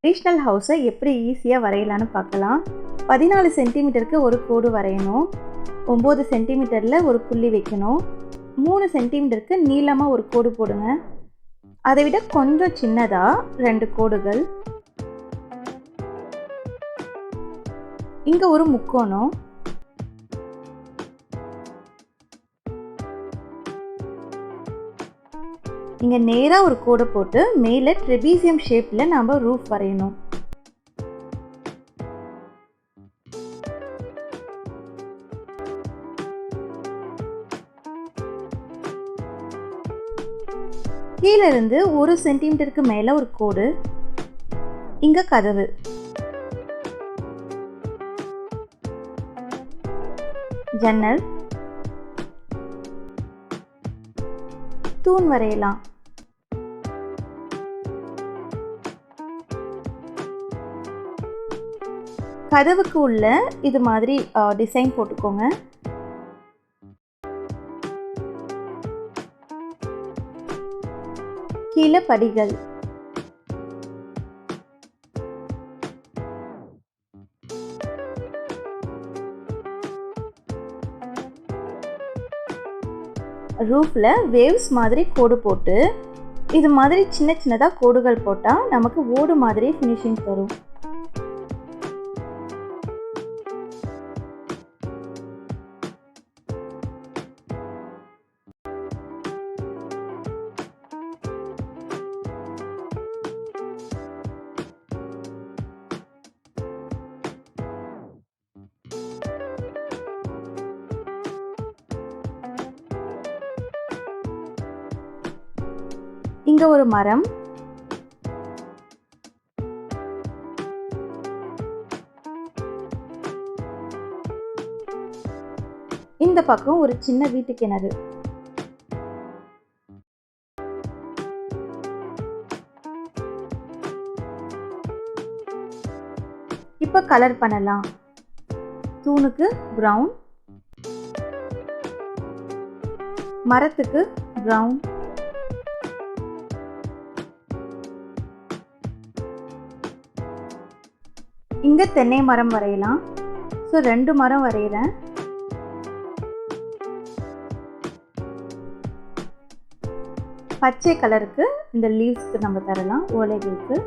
Traditional ஹவுஸை எப்படி ஈஸியாக வரையலான்னு பார்க்கலாம். 14 சென்டிமீட்டருக்கு ஒரு கோடு வரையணும். 9 சென்டிமீட்டரில் ஒரு புள்ளி வைக்கணும். 3 சென்டிமீட்டருக்கு நீளமாக ஒரு கோடு போடுங்க. அதை விட கொஞ்சம் சின்னதாக 2 கோடுகள். இங்கே ஒரு முக்கோணம். இங்கே நேராக ஒரு கோடை போட்டு மேலே ட்ரெபீசியம் ஷேப்பில் நாம் ரூஃப் வரையணும். கீழே இருந்து 1 சென்டிமீட்டருக்கு மேலே ஒரு கோடு. இங்கே கதவு. ஜன்னல். தூண் வரையலாம். கதவுக்கு உள்ள இது மாதிரி டிசைன் போட்டுக்கோங்க. கீழே படிகள். ரூஃபில் வேவ்ஸ் மாதிரி கோடு போட்டு இது மாதிரி சின்ன சின்னதாக கோடுகள் போட்டால் நமக்கு ஓடு மாதிரி ஃபினிஷிங் தரும். இங்க ஒரு மரம். இந்த பக்கம் ஒரு சின்ன வீட்டு கிணறு. இப்ப கலர் பண்ணலாம். தூணுக்கு பிரவுன், மரத்துக்கு பிரவுன், இங்க தென்னை மரம் வரையலாம். ஸோ 2 மரம் வரைகிறேன். பச்சை கலருக்கு இந்த லீவ்ஸ்க்கு நம்ம தரலாம், ஓலைகளுக்கு.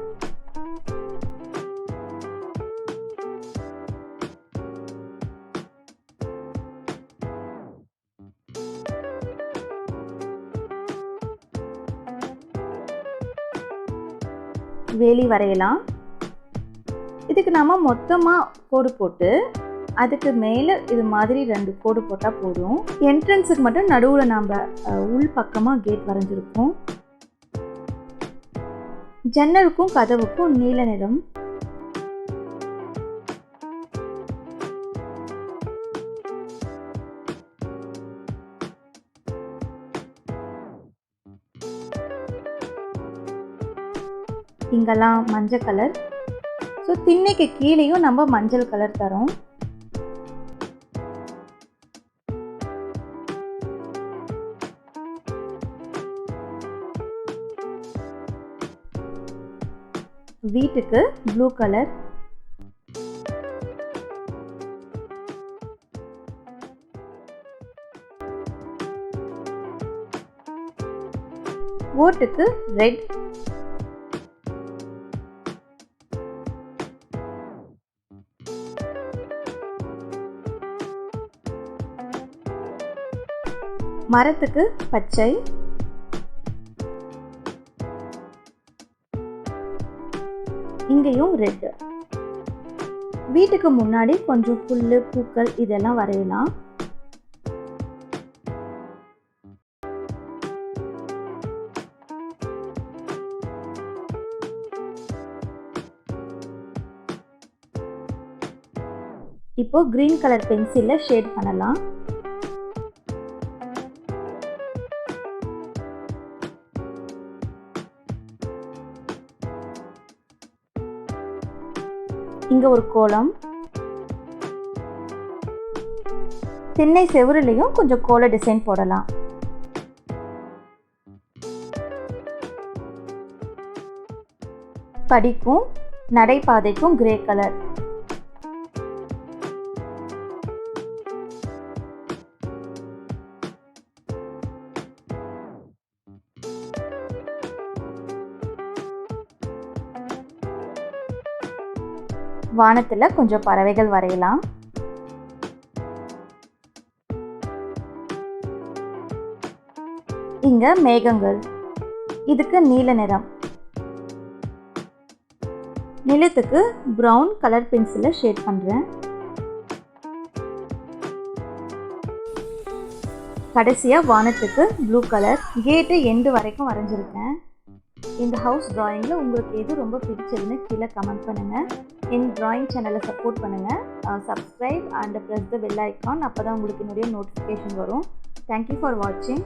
வேலி வரையலாம். இதுக்கு நாம மொத்தமாக கோடு போட்டு அதுக்கு மேலே இது மாதிரி 2 கோடு போட்டால் போதும். என்ட்ரன்ஸுக்கு மட்டும் நடுவில் நாம் உள் பக்கமாக கேட் வரைஞ்சிருக்கோம். ஜன்னலுக்கும் கதவுக்கும் நீல நிறம். இங்கெல்லாம் மஞ்சள் கலர். ஸோ திண்ணைக்கு கீழேயும் நம்ம மஞ்சள் கலர் தரோம். வீட்டுக்கு ப்ளூ கலர். ஓட்டுக்கு ரெட். மரத்துக்கு பச்சை. இங்கேயும் ரெட். வீட்டுக்கு முன்னாடி கொஞ்சம் புல்லு, பூக்கள் இதெல்லாம் வரையலாம். இப்போ கிரீன் கலர் பென்சில்ல ஷேட் பண்ணலாம். இங்க ஒரு கோலம். திண்ணை செவுருலையும் கொஞ்சம் கோல டிசைன் போடலாம். படிக்கும் நடைபாதைக்கும் கிரே கலர். வானத்துல கொஞ்சம் பறவைகள் வரையலாம். இங்க மேகங்கள், இதுக்கு நீல நிறம். நிலத்துக்கு பிரவுன் கலர் பென்சிலை ஷேட் பண்ணுறேன். கடைசியாக வானத்துக்கு ப்ளூ கலர். கேட்டு எண்டு வரைக்கும் வரைஞ்சிருக்கேன். இந்த ஹவுஸ் ட்ராயிங்கில் உங்களுக்கு எது ரொம்ப பிடிச்சதுன்னு கீழே கமெண்ட் பண்ணுங்கள். என் ட்ராயிங் சேனலை சப்போர்ட் பண்ணுங்கள். Subscribe and press the bell icon. அப்போ தான் உங்களுக்கு என்னுடைய நோட்டிஃபிகேஷன் வரும். தேங்க்யூ ஃபார் வாட்சிங்.